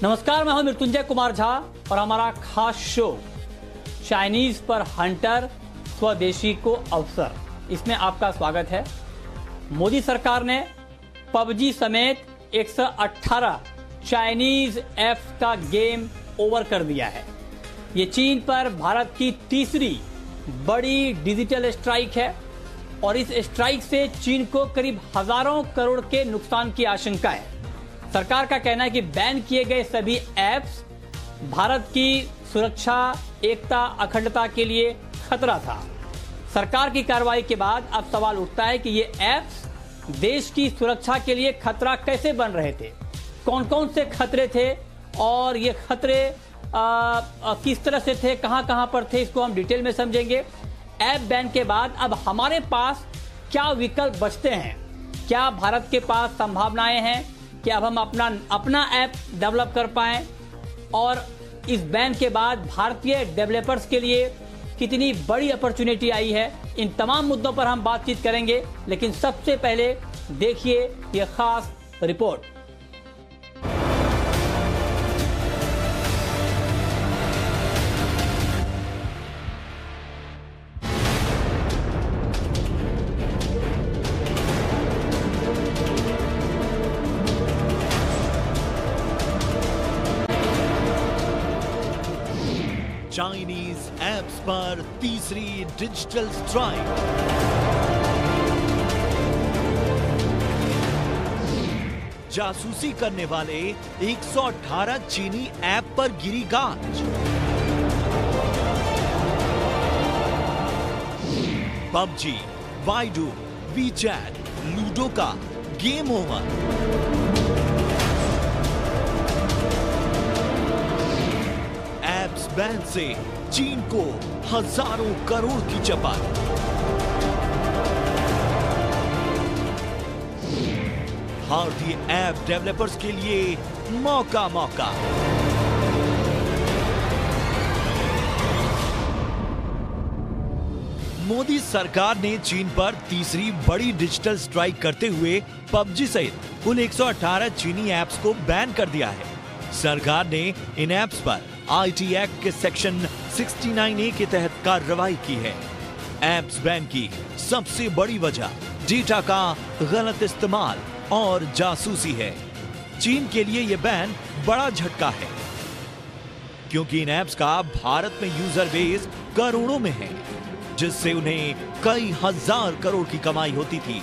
नमस्कार, मैं हूं मृत्युंजय कुमार झा और हमारा खास शो चाइनीज पर हंटर, स्वदेशी को अवसर, इसमें आपका स्वागत है। मोदी सरकार ने पबजी समेत 118 चाइनीज ऐप्स का गेम ओवर कर दिया है। ये चीन पर भारत की तीसरी बड़ी डिजिटल स्ट्राइक है और इस स्ट्राइक से चीन को करीब हजारों करोड़ के नुकसान की आशंका है। सरकार का कहना है कि बैन किए गए सभी ऐप्स भारत की सुरक्षा, एकता, अखंडता के लिए खतरा था। सरकार की कार्रवाई के बाद अब सवाल उठता है कि ये ऐप्स देश की सुरक्षा के लिए खतरा कैसे बन रहे थे, कौन कौन से खतरे थे और ये खतरे किस तरह से थे, कहां पर थे, इसको हम डिटेल में समझेंगे। ऐप बैन के बाद अब हमारे पास क्या विकल्प बचते हैं? क्या भारत के पास संभावनाएं हैं कि अब हम अपना ऐप डेवलप कर पाएं? और इस बैन के बाद भारतीय डेवलपर्स के लिए कितनी बड़ी अपॉर्चुनिटी आई है? इन तमाम मुद्दों पर हम बातचीत करेंगे, लेकिन सबसे पहले देखिए यह खास रिपोर्ट। चाइनीज ऐप्स पर तीसरी डिजिटल स्ट्राइक। जासूसी करने वाले 118 चीनी ऐप पर गिरी गाज। पबजी, बाइडू, वीचैट, लूडो का गेम ओवर। बैन से चीन को हजारों करोड़ की चपत। भारतीय ऐप डेवलपर्स के लिए मौका। मोदी सरकार ने चीन पर तीसरी बड़ी डिजिटल स्ट्राइक करते हुए पबजी सहित कुल 118 चीनी ऐप्स को बैन कर दिया है। सरकार ने इन ऐप्स पर आईटी एक्ट के सेक्शन 69A के तहत कार्रवाई की है। ऐप्स बैन की सबसे बड़ी वजह डेटा का गलत इस्तेमाल और जासूसी है। चीन के लिए यह बैन बड़ा झटका है, क्योंकि इन ऐप्स का भारत में यूजर बेस करोड़ों में है, जिससे उन्हें कई हजार करोड़ की कमाई होती थी।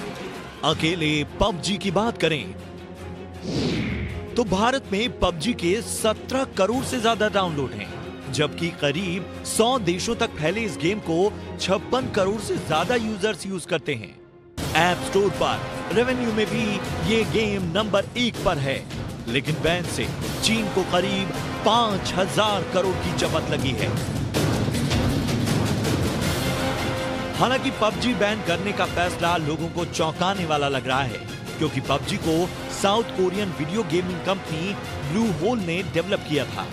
अकेले पबजी की बात करें तो भारत में पबजी के 17 करोड़ से ज्यादा डाउनलोड हैं, जबकि करीब 100 देशों तक फैले इस गेम को 56 करोड़ से ज्यादा यूजर्स यूज करते हैं। ऐप स्टोर पर रेवेन्यू में भी ये गेम नंबर 1 पर है, लेकिन बैन से चीन को करीब 5000 करोड़ की चपत लगी है। हालांकि पबजी बैन करने का फैसला लोगों को चौंकाने वाला लग रहा है, क्योंकि पबजी को South Korean video gaming company Blue Hole ने डेवलप किया था,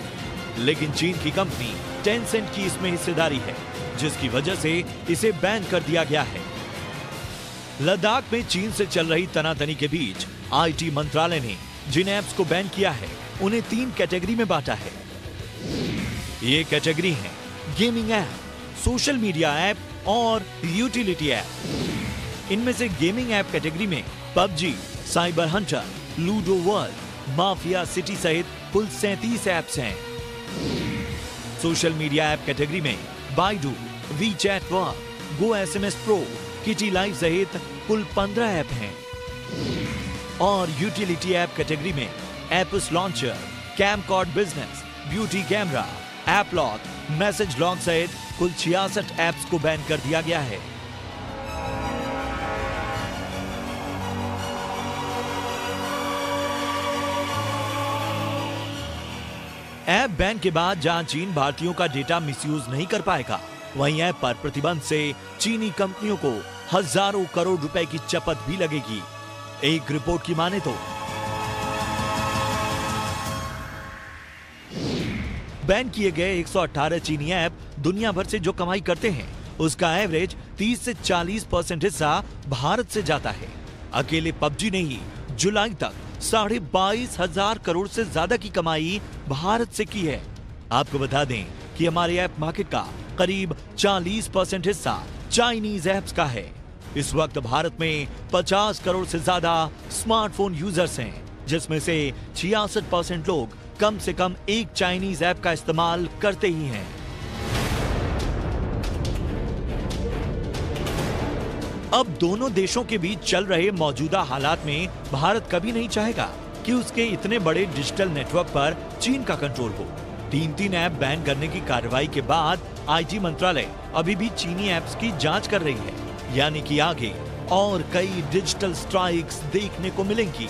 लेकिन चीन की कंपनी टेंसेंट की इसमें हिस्सेदारी है, जिसकी वजह से इसे बैन कर दिया गया है। लद्दाख में चीन से चल रही तनातनी के बीच आईटी मंत्रालय ने जिन ऐप्स को बैन किया है, उन्हें 3 कैटेगरी में बांटा है। ये कैटेगरी है gaming app, social media app और यूटिलिटी ऐप। इनमें से गेमिंग ऐप कैटेगरी में PUBG, cyber hunter, ludo world, mafia city सहित कुल 37 ऐप्स हैं। सोशल मीडिया ऐप कैटेगरी में Baidu, WeChat world, go SMS pro, kitty live सहित कुल 15 ऐप हैं। और यूटिलिटी ऐप कैटेगरी में apps launcher, CamCard business, beauty camera, app lock, message lock सहित कुल 66 ऐप्स को बैन कर दिया गया है। ऐप बैन के बाद जहां चीन भारतीयों का डेटा मिसयूज नहीं कर पाएगा, वहीं ऐप पर प्रतिबंध से चीनी कंपनियों को हजारों करोड़ रुपए की चपत भी लगेगी। एक रिपोर्ट की माने तो बैन किए गए 118 चीनी ऐप दुनिया भर से जो कमाई करते हैं, उसका एवरेज 30 से 40% हिस्सा भारत से जाता है। अकेले पबजी ने ही जुलाई तक 22,500 करोड़ से ज्यादा की कमाई भारत से की है। आपको बता दें कि हमारे ऐप मार्केट का करीब 40% हिस्सा चाइनीज ऐप्स का है। इस वक्त भारत में 50 करोड़ से ज्यादा स्मार्टफोन यूजर्स हैं, जिसमें से 66% लोग कम से कम एक चाइनीज ऐप का इस्तेमाल करते ही हैं। अब दोनों देशों के बीच चल रहे मौजूदा हालात में भारत कभी नहीं चाहेगा कि उसके इतने बड़े डिजिटल नेटवर्क पर चीन का कंट्रोल हो। 3 ऐप बैन करने की कार्रवाई के बाद आईटी मंत्रालय अभी भी चीनी ऐप्स की जांच कर रही है, यानी कि आगे और कई डिजिटल स्ट्राइक्स देखने को मिलेंगी।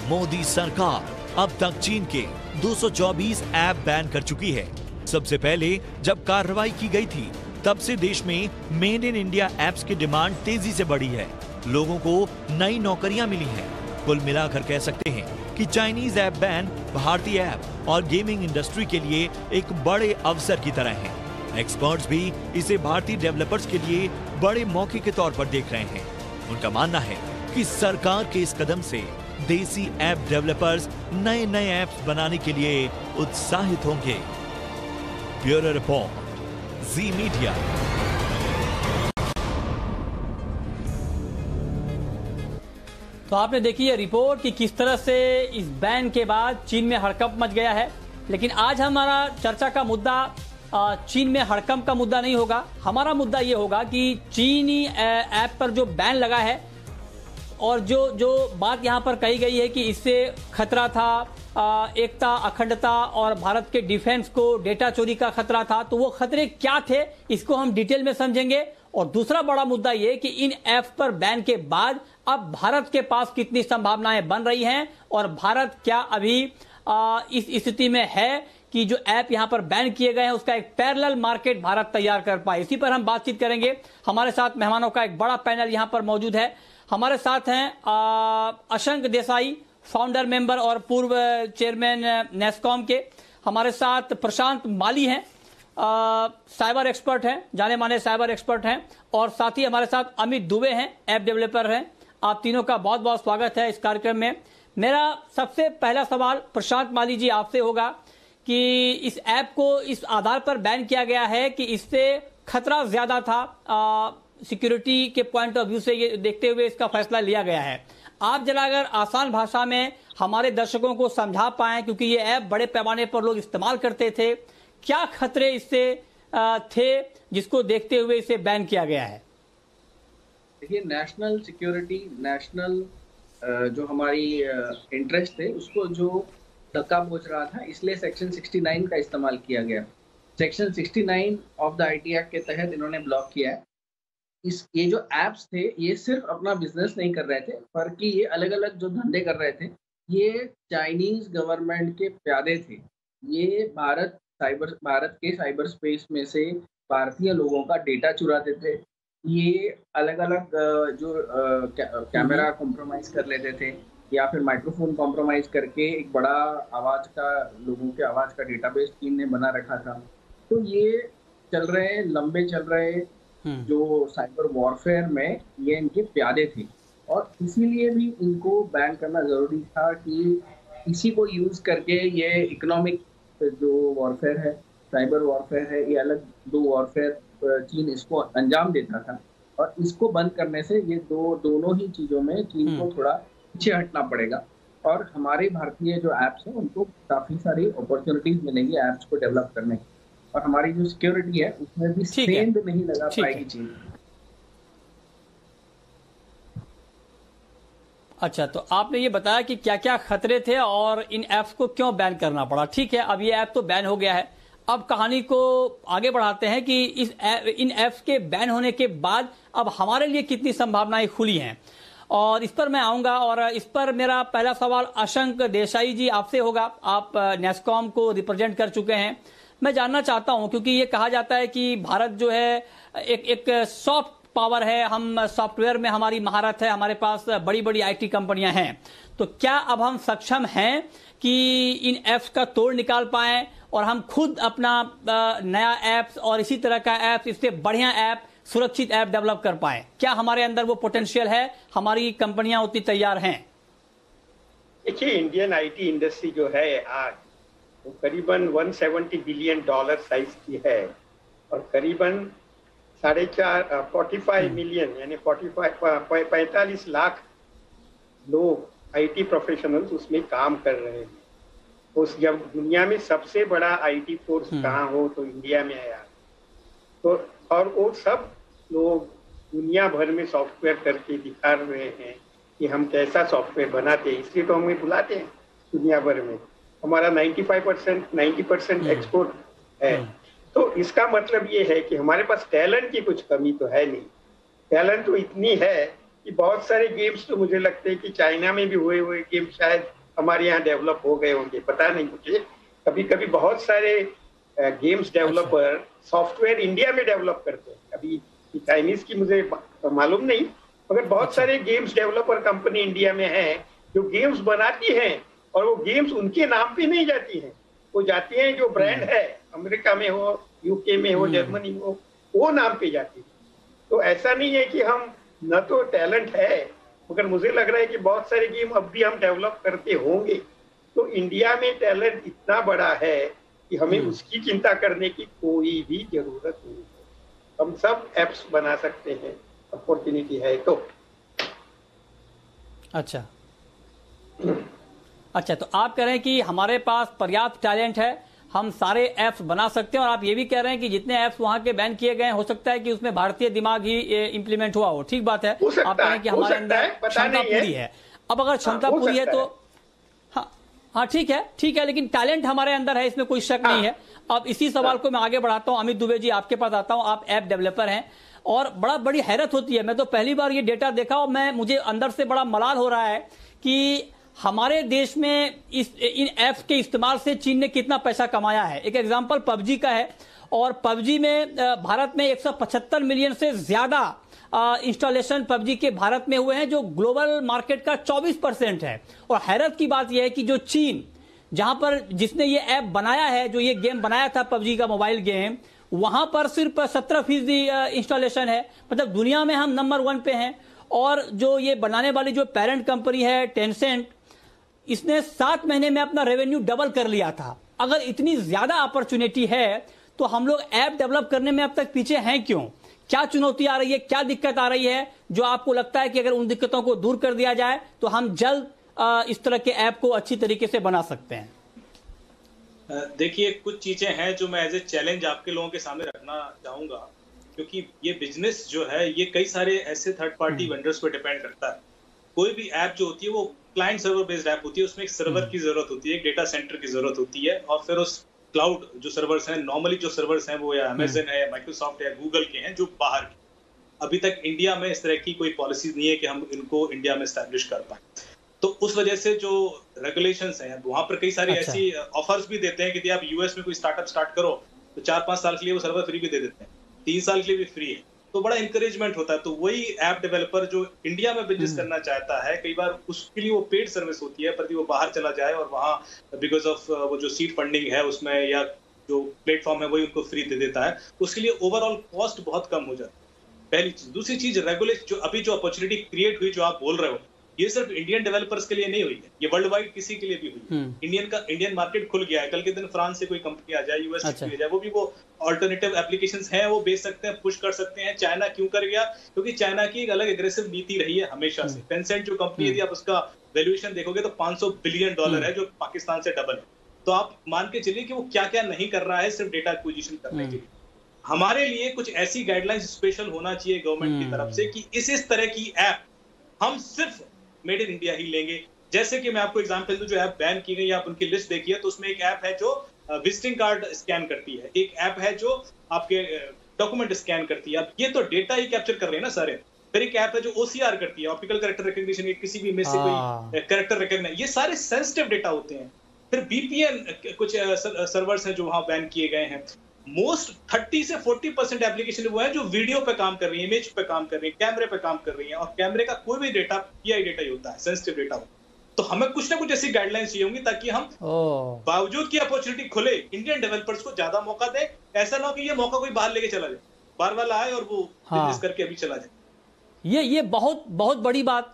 मोदी सरकार अब तक चीन के 224 ऐप बैन कर चुकी है। सबसे पहले जब कार्रवाई की गई थी, तब से देश में मेड इन इंडिया ऐप्स की डिमांड तेजी से बढ़ी है। लोगों को नई नौकरियां मिली हैं। कुल मिलाकर कह सकते हैं कि चाइनीज ऐप बैन भारतीय ऐप और गेमिंग इंडस्ट्री के लिए एक बड़े अवसर की तरह है। एक्सपर्ट्स भी इसे भारतीय डेवलपर्स के लिए बड़े मौके के तौर पर देख रहे हैं। उनका मानना है कि सरकार के इस कदम से देसी ऐप डेवलपर्स नए ऐप्स बनाने के लिए उत्साहित होंगे। ब्यूरो रिपोर्ट, जी मीडिया। तो आपने देखी है रिपोर्ट कि किस तरह से इस बैन के बाद चीन में हड़कंप मच गया है। लेकिन आज हमारा चर्चा का मुद्दा चीन में हड़कंप का मुद्दा नहीं होगा। हमारा मुद्दा ये होगा कि चीनी ऐप पर जो बैन लगा है और जो बात यहाँ पर कही गई है कि इससे खतरा था एकता, अखंडता और भारत के डिफेंस को डेटा चोरी का खतरा था, तो वो खतरे क्या थे, इसको हम डिटेल में समझेंगे। और दूसरा बड़ा मुद्दा ये कि इन ऐप पर बैन के बाद अब भारत के पास कितनी संभावनाएं बन रही हैं और भारत क्या अभी इस स्थिति में है कि जो ऐप यहां पर बैन किए गए हैं उसका एक पैरेलल मार्केट भारत तैयार कर पाए। इसी पर हम बातचीत करेंगे। हमारे साथ मेहमानों का एक बड़ा पैनल यहां पर मौजूद है। हमारे साथ हैं अशंक देसाई, फाउंडर मेंबर और पूर्व चेयरमैन नेस्कॉम के। हमारे साथ प्रशांत माली हैं, साइबर एक्सपर्ट हैं, जाने माने साइबर एक्सपर्ट हैं। और साथ ही हमारे साथ अमित दुबे हैं, ऐप डेवलपर हैं। आप तीनों का बहुत बहुत स्वागत है इस कार्यक्रम में। मेरा सबसे पहला सवाल प्रशांत माली जी आपसे होगा कि इस ऐप को इस आधार पर बैन किया गया है कि इससे खतरा ज्यादा था, सिक्योरिटी के पॉइंट ऑफ व्यू से ये देखते हुए इसका फैसला लिया गया है। आप जरा अगर आसान भाषा में हमारे दर्शकों को समझा पाएं, क्योंकि ये ऐप बड़े पैमाने पर लोग इस्तेमाल करते थे, क्या खतरे इससे थे जिसको देखते हुए इसे बैन किया गया है? देखिए, नेशनल सिक्योरिटी, नेशनल जो हमारी इंटरेस्ट थे उसको जो धक्का पहुंच रहा था, इसलिए सेक्शन 69 का इस्तेमाल किया गया। Section 69 of the IT act के तहत इन्होंने ब्लॉक किया है। ये जो एप्स थे ये सिर्फ अपना बिजनेस नहीं कर रहे थे, बल्कि ये अलग अलग जो धंधे कर रहे थे ये चाइनीज गवर्नमेंट के प्यादे थे। ये भारत के साइबर स्पेस में से भारतीय लोगों का डेटा चुराते थे। ये अलग अलग जो कैमरा कॉम्प्रोमाइज कर लेते थे या फिर माइक्रोफोन कॉम्प्रोमाइज करके एक बड़ा आवाज का, लोगों के आवाज का डेटाबेस चीन ने बना रखा था। तो ये चल रहे लंबे चल रहे जो साइबर वॉरफेयर में ये इनके प्यादे थे, और इसीलिए भी इनको बैन करना जरूरी था कि इसी को यूज करके ये इकोनॉमिक जो वॉरफेयर है, साइबर वॉरफेयर है, ये अलग दो वॉरफेयर चीन इसको अंजाम देता था। और इसको बंद करने से ये दोनों ही चीजों में चीन को थोड़ा पीछे हटना पड़ेगा। और हमारे भारतीय जो एप्स हैं उनको काफी सारी अपॉर्चुनिटीज मिलेंगी एप्स को डेवलप करने की, और हमारी जो सिक्योरिटी है उसमें भी सेंध नहीं लगा पाएगी चीन। अच्छा, तो आपने ये बताया कि क्या क्या खतरे थे और इन ऐप्स को क्यों बैन करना पड़ा। ठीक है, अब ये ऐप तो बैन हो गया है। अब कहानी को आगे बढ़ाते हैं कि इन ऐप्स के बैन होने के बाद अब हमारे लिए कितनी संभावनाएं खुली हैं, और इस पर मैं आऊंगा। और इस पर मेरा पहला सवाल अशंक देसाई जी आपसे होगा। आप नेस्कॉम को रिप्रेजेंट कर चुके हैं। मैं जानना चाहता हूं, क्योंकि ये कहा जाता है कि भारत जो है एक सॉफ्ट पावर है, हम सॉफ्टवेयर में हमारी महारत है, हमारे पास बड़ी बड़ी आईटी कंपनियां हैं। तो क्या अब हम सक्षम हैं कि इन ऐप्स का तोड़ निकाल पाएं और हम खुद अपना नया ऐप्स और इसी तरह का ऐप्स, इससे बढ़िया ऐप, सुरक्षित ऐप डेवलप कर पाएं? क्या हमारे अंदर वो पोटेंशियल है, हमारी कंपनियां उतनी तैयार हैं? देखिए, इंडियन आईटी इंडस्ट्री जो है आज वो करीबन $170 बिलियन साइज की है और करीबन 45 मिलियन यानी 45 लाख लोग आईटी प्रोफेशनल्स उसमें काम कर रहे हैं। उस जब दुनिया में सबसे बड़ा आईटी फोर्स कहाँ हो तो इंडिया में है यार। तो और वो सब लोग दुनिया भर में सॉफ्टवेयर करके दिखा रहे हैं कि हम कैसा सॉफ्टवेयर बनाते हैं, इसलिए तो हमें बुलाते हैं दुनिया भर में। हमारा 90% एक्सपोर्ट है। तो इसका मतलब ये है कि हमारे पास टैलेंट की कुछ कमी तो है नहीं। टैलेंट तो इतनी है कि बहुत सारे गेम्स तो मुझे लगते हैं कि चाइना में भी हुए गेम शायद हमारे यहाँ डेवलप हो गए होंगे, पता नहीं मुझे। कभी कभी बहुत सारे गेम्स डेवलपर सॉफ्टवेयर इंडिया में डेवलप करते हैं, अभी चाइनीज की मुझे मालूम नहीं, मगर बहुत सारे गेम्स डेवलपर कंपनी इंडिया में है जो गेम्स बनाती हैं और वो गेम्स उनके नाम पे नहीं जाती हैं, वो जाती हैं जो ब्रांड है, अमेरिका में हो, यूके में हो, जर्मनी में हो, वो नाम पे जाती है। तो ऐसा नहीं है कि हम न तो टैलेंट है, मगर मुझे लग रहा है कि बहुत सारे गेम अब भी हम डेवलप करते होंगे। तो इंडिया में टैलेंट इतना बड़ा है कि हमें उसकी चिंता करने की कोई भी जरूरत नहीं है। हम सब एप्स बना सकते हैं, अपॉर्चुनिटी है तो। अच्छा, तो आप कह रहे हैं कि हमारे पास पर्याप्त टैलेंट है, हम सारे ऐप्स बना सकते हैं, और आप ये भी कह रहे हैं कि जितने ऐप्स वहां के बैन किए गए हो सकता है कि उसमें भारतीय दिमाग ही इंप्लीमेंट हुआ हो। ठीक बात है, आप कह रहे हैं कि हमारे अंदर क्षमता पूरी है। अब अगर क्षमता पूरी है तो हाँ ठीक है, लेकिन टैलेंट हमारे अंदर है, इसमें कोई शक नहीं है। अब इसी सवाल को मैं आगे बढ़ाता हूं। अमित दुबे जी, आपके पास आता हूं। आप ऐप डेवलपर हैं और बड़ी हैरत होती है, मैं तो पहली बार ये डेटा देखा और मुझे अंदर से बड़ा मलाल हो रहा है कि हमारे देश में इन ऐप्स के इस्तेमाल से चीन ने कितना पैसा कमाया है। एक एग्जांपल पबजी का है, और पबजी में भारत में 175 मिलियन से ज्यादा इंस्टॉलेशन पबजी के भारत में हुए हैं, जो ग्लोबल मार्केट का 24% है। और हैरत की बात यह है कि जो चीन, जहां पर जिसने ये ऐप बनाया है, जो ये गेम बनाया था पबजी का मोबाइल गेम, वहां पर सिर्फ 17% इंस्टॉलेशन है। मतलब दुनिया में हम नंबर 1 पे हैं। और जो ये बनाने वाली जो पेरेंट कंपनी है टेंसेंट, इसने 7 महीने में अपना रेवेन्यू डबल कर लिया था। अगर इतनी ज्यादा अपॉर्चुनिटी है तो हम लोग ऐप डेवलप करने में अब तक पीछे हैं क्यों? क्या चुनौती आ रही है, क्या दिक्कत आ रही है जो आपको लगता है कि अगर उन दिक्कतों को दूर कर दिया जाए तो हम जल्द इस तरह के ऐप को अच्छी तरीके से बना सकते हैं? देखिए, कुछ चीजें हैं जो मैं एज ए चैलेंज आपके लोगों के सामने रखना चाहूंगा, क्योंकि ये बिजनेस जो है ये कई सारे ऐसे थर्ड पार्टी वेंडर्स पर डिपेंड करता है। कोई भी ऐप जो होती है वो क्लाइंट सर्वर बेस्ड ऐप होती है, उसमें एक सर्वर की जरूरत होती है, एक डेटा सेंटर की जरूरत होती है, और फिर उस क्लाउड जो सर्वर्स हैं, नॉर्मली जो सर्वर्स हैं वो या अमेजन है, माइक्रोसॉफ्ट है, गूगल के हैं, जो बाहर के। अभी तक इंडिया में इस तरह की कोई पॉलिसी नहीं है कि हम इनको इंडिया में एस्टैब्लिश कर पाए। तो उस वजह से जो रेगुलेशंस हैं वहां पर कई सारी ऐसी ऑफर्स भी देते हैं कि आप यूएस में कोई स्टार्टअप स्टार्ट करो तो 4-5 साल के लिए वो सर्वर फ्री भी दे देते हैं, 3 साल के लिए भी फ्री है। तो बड़ा इंकरेजमेंट होता है। तो वही ऐप डेवलपर जो इंडिया में बिजनेस करना चाहता है, कई बार उसके लिए वो पेड सर्विस होती है, पर वो बाहर चला जाए और वहाँ बिकॉज ऑफ वो जो सीड फंडिंग है उसमें या जो प्लेटफॉर्म है वही उनको फ्री दे देता है, उसके लिए ओवरऑल कॉस्ट बहुत कम हो जाती है। पहली चीज। दूसरी चीज, रेगुलेट जो अभी जो अपॉर्चुनिटी क्रिएट हुई जो आप बोल रहे हो, ये सिर्फ इंडियन डेवलपर्स के लिए नहीं हुई है, ये वर्ल्ड वाइड किसी के लिए भी हुई है। इंडियन मार्केट खुल गया है। कल के दिन फ्रांस से कोई कंपनी आ जाए, यूएस से आ जाए, वो भी वो ऑल्टरनेटिव एप्लीकेशंस हैं वो बेच सकते हैं, पुश कर सकते हैं। चाइना क्यों कर गया? क्योंकि चाइना की एक अलग एग्रेसिव नीति रही है हमेशा से। टेंसेंट जो कंपनी है, यदि आप उसका वैल्यूएशन देखोगे तो $500 बिलियन है, जो पाकिस्तान से डबल है। तो आप मान के चलिए कि वो क्या क्या नहीं कर रहा है सिर्फ डेटा एक्विजिशन करने के लिए। हमारे लिए कुछ ऐसी गाइडलाइंस स्पेशल होना चाहिए गवर्नमेंट की तरफ से कि इस तरह की ऐप हम सिर्फ मेड इन इंडिया ही लेंगे। जैसे कि मैं आपको एग्जांपल दूं, जो ऐप बैन की गई, आप उनकी लिस्ट देखिए तो उसमें एक ऐप है जो विजिटिंग कार्ड स्कैन करती है, एक ऐप है जो आपके डॉक्यूमेंट स्कैन करती है। अब ये तो डेटा ही कैप्चर कर रहे हैं ना सारे। फिर एक ऐप है जो OCR करती है, ऑप्टिकल कैरेक्टर रिकॉग्निशन, किसी भी इमेज से कोई कैरेक्टर रिकॉग्नाइज, ये सारे सेंसिटिव डेटा होते हैं। फिर VPN कुछ सर्वर्स हैं जो वहां बैन किए गए हैं। मोस्ट 30 से 40% एप्लीकेशन वो है जो वीडियो पे काम कर रही है, इमेज पे काम कर रही है, कैमरे पे काम कर रही है, और कैमरे का कोई भी डेटा PI डेटा ही होता है, सेंसिटिव डेटा हो। तो हमें कुछ ना कुछ ऐसी गाइडलाइंस चाहिए होंगी ताकि हम बावजूद की अपॉर्चुनिटी खुले, इंडियन डेवलपर्स को ज्यादा मौका दे। ऐसा ना हो कि ये मौका कोई बाहर लेके चला जाए, बार वाला आए और वो बिजनेस करके अभी चला जाए। ये बहुत बहुत बड़ी बात।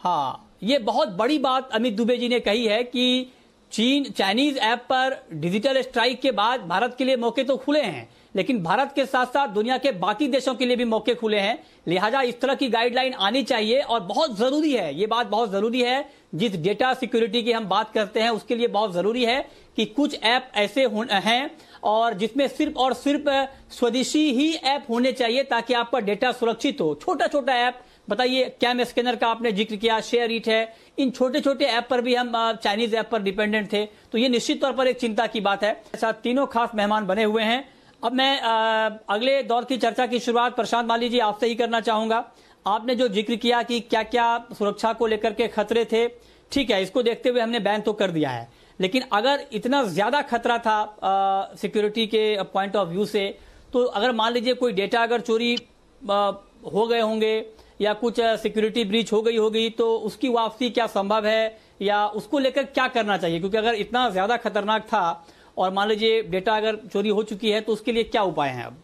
हाँ, ये बहुत बड़ी बात अमित दुबे जी ने कही है कि चाइनीज ऐप पर डिजिटल स्ट्राइक के बाद भारत के लिए मौके तो खुले हैं, लेकिन भारत के साथ साथ दुनिया के बाकी देशों के लिए भी मौके खुले हैं। लिहाजा इस तरह की गाइडलाइन आनी चाहिए और बहुत जरूरी है, ये बात बहुत जरूरी है। जिस डेटा सिक्योरिटी की हम बात करते हैं उसके लिए बहुत जरूरी है कि कुछ ऐप ऐसे हैं और जिसमें सिर्फ और सिर्फ स्वदेशी ही ऐप होने चाहिए ताकि आपका डेटा सुरक्षित हो। छोटा छोटा ऐप, बताइए कैम स्कैनर का आपने जिक्र किया, शेयर इट है, इन छोटे छोटे ऐप पर भी हम चाइनीज ऐप पर डिपेंडेंट थे, तो ये निश्चित तौर पर एक चिंता की बात है। ऐसा तीनों खास मेहमान बने हुए हैं। अब मैं अगले दौर की चर्चा की शुरुआत प्रशांत माली जी आपसे ही करना चाहूंगा। आपने जो जिक्र किया कि क्या क्या सुरक्षा को लेकर के खतरे थे, ठीक है, इसको देखते हुए हमने बैन तो कर दिया है, लेकिन अगर इतना ज्यादा खतरा था सिक्योरिटी के पॉइंट ऑफ व्यू से, तो अगर मान लीजिए कोई डेटा अगर चोरी हो गए होंगे या कुछ सिक्योरिटी ब्रीच हो गई होगी, तो उसकी वापसी क्या संभव है या उसको लेकर क्या करना चाहिए? क्योंकि अगर इतना ज्यादा खतरनाक था और मान लीजिए डेटा अगर चोरी हो चुकी है तो उसके लिए क्या उपाय हैं? अब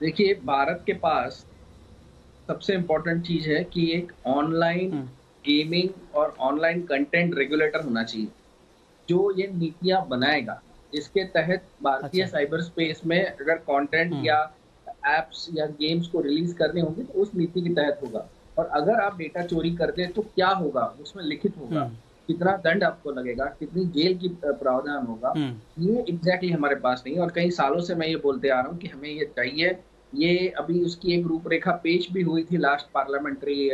देखिए, भारत के पास सबसे इम्पोर्टेंट चीज है कि एक ऑनलाइन गेमिंग और ऑनलाइन कंटेंट रेगुलेटर होना चाहिए जो ये नीतियां बनाएगा। इसके तहत भारतीय साइबर स्पेस में अगर कंटेंट या एप्स या गेम्स को रिलीज करने होंगे तो उस नीति के तहत होगा। और अगर आप डेटा चोरी करते हैं तो क्या होगा, उसमें लिखित होगा, कितना दंड आपको लगेगा, कितनी जेल की प्रावधान होगा। ये एग्जैक्टली हमारे पास नहीं है और कई सालों से मैं ये बोलते आ रहा हूँ कि हमें ये चाहिए। ये अभी उसकी एक रूपरेखा पेश भी हुई थी लास्ट पार्लियामेंट्री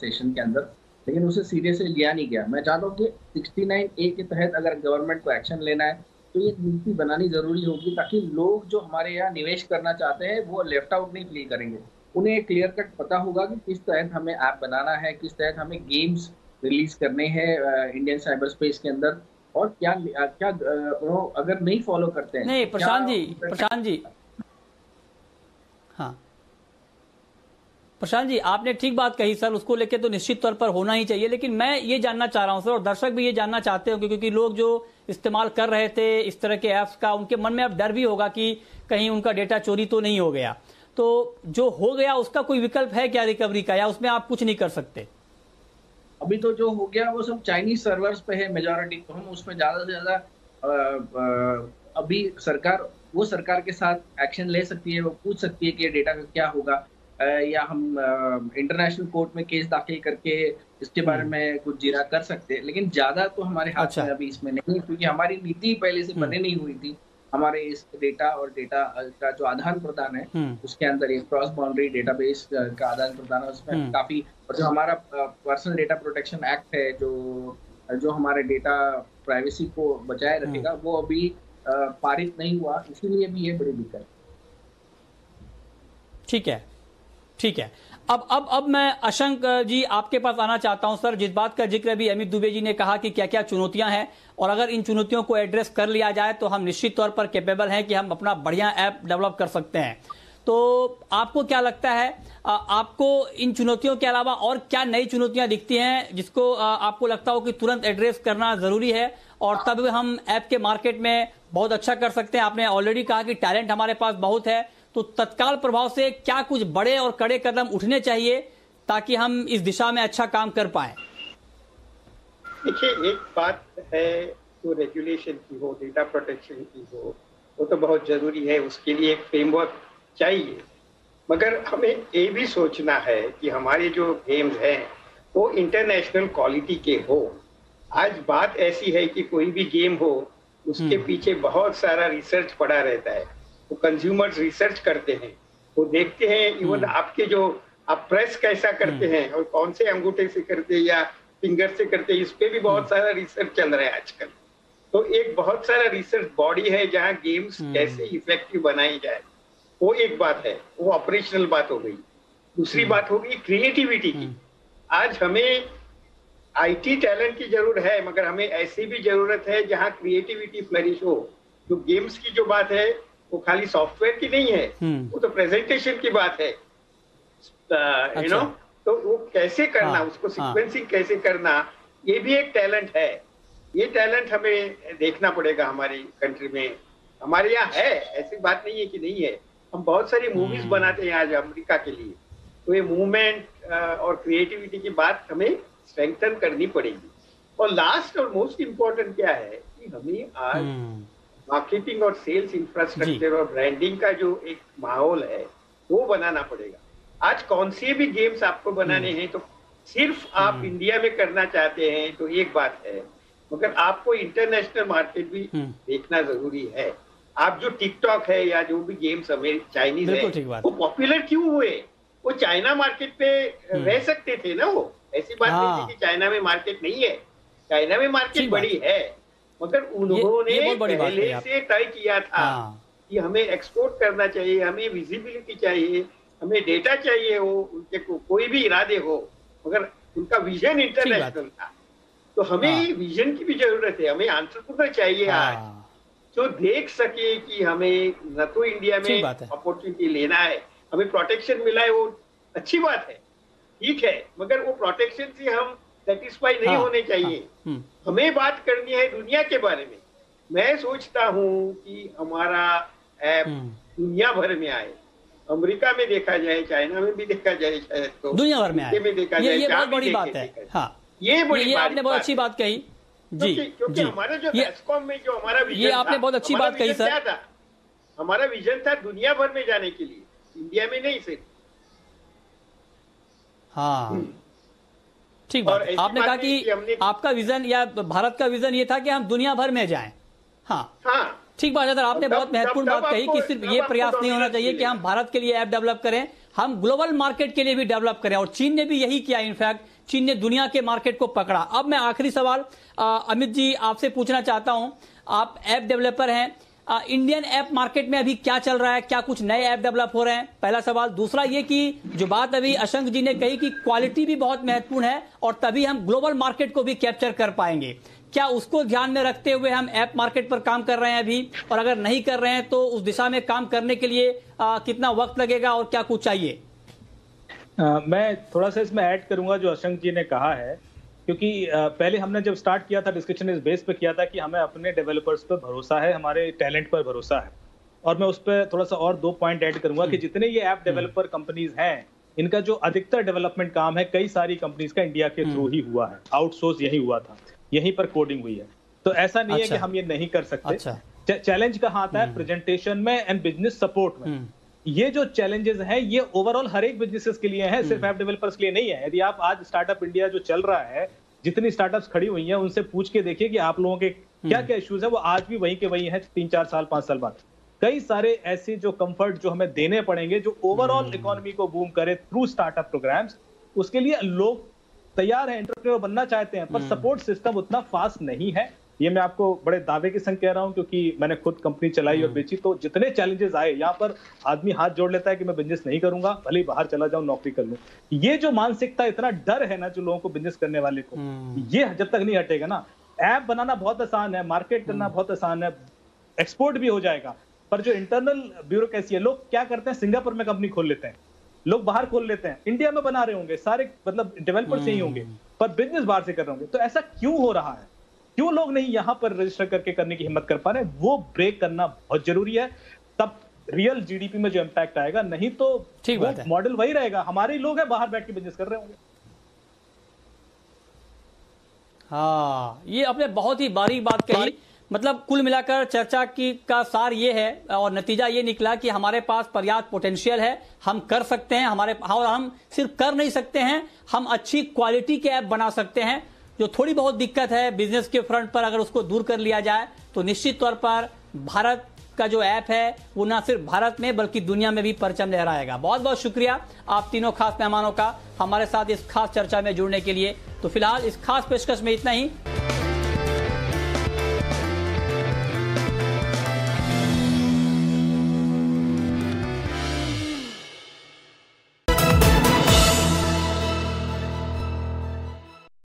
सेशन के अंदर, लेकिन उसे सीरियसली लिया नहीं गया। मैं चाहता हूँ कि 69A के तहत अगर गवर्नमेंट को एक्शन लेना है तो ये नीति बनानी जरूरी होगी ताकि लोग जो हमारे यहाँ निवेश करना चाहते हैं वो लेफ्ट आउट नहीं फील करेंगे। उन्हें एक क्लियर कट पता होगा कि किस तहत हमें ऐप बनाना है, किस तहत हमें गेम्स रिलीज करने हैं इंडियन साइबर स्पेस के अंदर, और क्या क्या अगर नहीं फॉलो करते हैं। नहीं प्रशांत जी हाँ प्रशांत जी, आपने ठीक बात कही सर, उसको लेके तो निश्चित तौर पर होना ही चाहिए। लेकिन मैं ये जानना चाह रहा हूं सर, और दर्शक भी ये जानना चाहते हो, क्योंकि लोग जो इस्तेमाल कर रहे थे इस तरह के ऐप्स का, उनके मन में अब डर भी होगा कि कहीं उनका डेटा चोरी तो नहीं हो गया। तो जो हो गया उसका कोई विकल्प है क्या रिकवरी का, या उसमें आप कुछ नहीं कर सकते? अभी तो जो हो गया वो सब चाइनीज सर्वर्स पे है मेजॉरिटी, तो हम उसमें ज्यादा से ज्यादा अभी सरकार के साथ एक्शन ले सकती है, वो पूछ सकती है कि डेटा का क्या होगा, या हम इंटरनेशनल कोर्ट में केस दाखिल करके इसके बारे में कुछ जीरा कर सकते हैं। लेकिन ज्यादा तो हमारे हाथ में अभी इसमें नहीं, क्योंकि हमारी नीति पहले से बने नहीं हुई थी। हमारे इस डेटा और डेटा का जो आदान प्रदान है उसके अंदर एक क्रॉस बाउंड्री डेटाबेस का आदान प्रदान है, उसमें काफी, और जो हमारा पर्सनल डेटा प्रोटेक्शन एक्ट है जो हमारे डेटा प्राइवेसी को बचाए रखेगा, वो अभी पारित नहीं हुआ, इसीलिए भी ये बड़ी दिक्कत है। ठीक है। अब मैं अशंक जी आपके पास आना चाहता हूं सर। जिस बात का जिक्र अभी अमित दुबे जी ने कहा कि क्या क्या चुनौतियां हैं, और अगर इन चुनौतियों को एड्रेस कर लिया जाए तो हम निश्चित तौर पर कैपेबल हैं कि हम अपना बढ़िया ऐप डेवलप कर सकते हैं। तो आपको क्या लगता है, आपको इन चुनौतियों के अलावा और क्या नई चुनौतियां दिखती हैं जिसको आपको लगता हो कि तुरंत एड्रेस करना जरूरी है, और तब हम ऐप के मार्केट में बहुत अच्छा कर सकते हैं? आपने ऑलरेडी कहा कि टैलेंट हमारे पास बहुत है, तो तत्काल प्रभाव से क्या कुछ बड़े और कड़े कदम उठने चाहिए ताकि हम इस दिशा में अच्छा काम कर पाए? देखिए, एक बात है जो रेगुलेशन की हो, डेटा प्रोटेक्शन की हो, वो तो बहुत जरूरी है, उसके लिए एक फ्रेमवर्क चाहिए। मगर हमें ये भी सोचना है कि हमारे जो गेम्स हैं वो इंटरनेशनल क्वालिटी के हो। आज बात ऐसी है कि कोई भी गेम हो उसके पीछे बहुत सारा रिसर्च पड़ा रहता है। वो कंज्यूमर्स रिसर्च करते हैं, वो देखते हैं इवन आपके जो आप प्रेस कैसा करते हैं और कौन से अंगूठे से करते हैं या फिंगर से करते हैं, इस पे भी बहुत सारा रिसर्च चल रहा है आजकल। तो एक बहुत सारा रिसर्च बॉडी है जहाँ गेम्स कैसे इफेक्टिव बनाई जाए, वो एक बात है, वो ऑपरेशनल बात हो गई। दूसरी बात होगी क्रिएटिविटी की। आज हमें आईटी टैलेंट की जरूरत है, मगर हमें ऐसी भी जरूरत है जहाँ क्रिएटिविटी फ्लरिश हो। जो गेम्स की जो बात है वो खाली सॉफ्टवेयर की नहीं है, वो तो प्रेजेंटेशन की बात है, यू नो। तो वो कैसे करना, उसको सीक्वेंसिंग कैसे करना, ये भी एक टैलेंट है। ये टैलेंट हमें देखना पड़ेगा हमारी कंट्री में। हमारे यहाँ है, ऐसी बात नहीं है कि नहीं है। हम बहुत सारी मूवीज बनाते हैं आज अमेरिका के लिए, तो ये मूवमेंट और क्रिएटिविटी की बात हमें स्ट्रेंथन करनी पड़ेगी। और लास्ट और मोस्ट इम्पोर्टेंट क्या है कि हमें आज मार्केटिंग और सेल्स इंफ्रास्ट्रक्चर और ब्रांडिंग का जो एक माहौल है वो बनाना पड़ेगा। आज कौन से भी गेम्स आपको बनाने हैं तो सिर्फ आप इंडिया में करना चाहते हैं तो एक बात है, मगर आपको इंटरनेशनल मार्केट भी देखना जरूरी है। आप जो टिकटॉक है या जो भी गेम्स चाइनीज है वो पॉपुलर क्यों हुए? वो चाइना मार्केट पे रह सकते थे ना, वो ऐसी बात नहीं थी कि चाइना में मार्केट नहीं है, चाइना में मार्केट बड़ी है, मगर उन्होंने पहले से तय किया था कि हमें एक्सपोर्ट करना चाहिए, हमें विजिबिलिटी चाहिए, हमें डेटा चाहिए, वो उनके कोई भी इरादे हो, मगर उनका विजन इंटरनेशनल था। तो हमें विजन की भी जरूरत है, हमें एंटरप्रेन्योर चाहिए आज जो देख सके कि हमें न तो इंडिया में अपॉर्चुनिटी लेना है, हमें प्रोटेक्शन मिला है, वो अच्छी बात है, ठीक है, मगर वो प्रोटेक्शन से हम सेटिस्फाई नहीं होने चाहिए। हमें बात करनी है दुनिया के बारे में। मैं सोचता हूँ कि हमारा ऐप दुनिया भर में आए, अमेरिका में देखा जाए, चाइना में भी देखा जाए, शायद तो दुनिया भर में आए, ये बहुत बड़ी बात है। हाँ, ये आपने बहुत अच्छी बात कही जी, क्योंकि हमारा जो बेस्कॉम में जो हमारा विजन, ये आपने बहुत अच्छी बात कही सर। था हमारा विजन था दुनिया भर में जाने के लिए, इंडिया में नहीं सिर्फ। हाँ, ठीक बात। आपने कहा कि आपका विजन या भारत का विजन ये था कि हम दुनिया भर में जाएं। हाँ, ठीक बात है सर, आपने बहुत महत्वपूर्ण बात कही कि सिर्फ ये प्रयास नहीं होना चाहिए कि हम भारत के लिए ऐप डेवलप करें, हम ग्लोबल मार्केट के लिए भी डेवलप करें, और चीन ने भी यही किया। इनफैक्ट चीन ने दुनिया के मार्केट को पकड़ा। अब मैं आखिरी सवाल अमित जी आपसे पूछना चाहता हूं, आप ऐप डेवलपर हैं, इंडियन ऐप मार्केट में अभी क्या चल रहा है, क्या कुछ नए ऐप डेवलप हो रहे हैं? पहला सवाल। दूसरा ये कि जो बात अभी अशंक जी ने कही कि क्वालिटी भी बहुत महत्वपूर्ण है और तभी हम ग्लोबल मार्केट को भी कैप्चर कर पाएंगे, क्या उसको ध्यान में रखते हुए हम ऐप मार्केट पर काम कर रहे हैं अभी? और अगर नहीं कर रहे हैं तो उस दिशा में काम करने के लिए कितना वक्त लगेगा और क्या कुछ चाहिए? मैं थोड़ा सा इसमें ऐड करूंगा जो अशंक जी ने कहा है, क्योंकि पहले हमने जब स्टार्ट किया था डिस्कशन इस बेस पे किया था कि हमें अपने डेवलपर्स पर भरोसा है, हमारे टैलेंट पर भरोसा है। और मैं उस पर थोड़ा सा और 2 पॉइंट ऐड करूंगा कि जितने ये ऐप डेवलपर कंपनीज हैं, इनका जो अधिकतर डेवलपमेंट काम है कई सारी कंपनीज का इंडिया के थ्रू ही हुआ है, आउटसोर्स यही हुआ था, यहीं पर कोडिंग हुई है। तो ऐसा नहीं है कि हम ये नहीं कर सकते। चैलेंज कहाँ आता है? प्रेजेंटेशन में एंड बिजनेस सपोर्ट में। ये जो चैलेंजेस हैं ये ओवरऑल हर एक बिजनेसेस के लिए हैं, सिर्फ ऐप डेवलपर्स के लिए नहीं है। यदि आप आज स्टार्टअप इंडिया जो चल रहा है, जितनी स्टार्टअप्स खड़ी हुई हैं, उनसे पूछ के देखिए कि आप लोगों के क्या क्या इश्यूज है, वो आज भी वहीं के वहीं है 3-4 साल 5 साल बाद। कई सारे ऐसे जो कंफर्ट जो हमें देने पड़ेंगे जो ओवरऑल इकोनॉमी को बूम करे थ्रू स्टार्टअप प्रोग्राम्स, उसके लिए लोग तैयार हैं, एंटरप्रेन्योर बनना चाहते हैं, पर सपोर्ट सिस्टम उतना फास्ट नहीं है। ये मैं आपको बड़े दावे के संग कह रहा हूं क्योंकि मैंने खुद कंपनी चलाई और बेची। तो जितने चैलेंजेस आए, यहाँ पर आदमी हाथ जोड़ लेता है कि मैं बिजनेस नहीं करूंगा, भले ही बाहर चला जाऊं, नौकरी कर लूं। ये जो मानसिकता, इतना डर है ना जो लोगों को बिजनेस करने वाले को, ये जब तक नहीं हटेगा ना, ऐप बनाना बहुत आसान है, मार्केट करना बहुत आसान है, एक्सपोर्ट भी हो जाएगा, पर जो इंटरनल ब्यूरोक्रेसी है, लोग क्या करते हैं, सिंगापुर में कंपनी खोल लेते हैं, लोग बाहर खोल लेते हैं, इंडिया में बना रहे होंगे, सारे मतलब डेवलपर्स यही होंगे, पर बिजनेस बाहर से कर रहे होंगे। तो ऐसा क्यों हो रहा है? क्यों लोग नहीं यहां पर रजिस्टर करके करने की हिम्मत कर पा रहे हैं? वो ब्रेक करना बहुत जरूरी है, तब रियल जीडीपी में जो इम्पैक्ट आएगा। नहीं तो वो मॉडल वही रहेगा, हमारे ही लोग हैं बाहर बैठ के बिजनेस कर रहे होंगे। हाँ, ये आपने बहुत ही बारीक बात कही। मतलब कुल मिलाकर चर्चा की का सार ये है और नतीजा ये निकला कि हमारे पास पर्याप्त पोटेंशियल है, हम कर सकते हैं, और हम सिर्फ कर नहीं सकते हैं, हम अच्छी क्वालिटी के ऐप बना सकते हैं। जो थोड़ी बहुत दिक्कत है बिजनेस के फ्रंट पर, अगर उसको दूर कर लिया जाए तो निश्चित तौर पर भारत का जो ऐप है वो ना सिर्फ भारत में बल्कि दुनिया में भी परचम लहराएगा। बहुत बहुत शुक्रिया आप तीनों खास मेहमानों का हमारे साथ इस खास चर्चा में जुड़ने के लिए। तो फिलहाल इस खास पेशकश में इतना ही।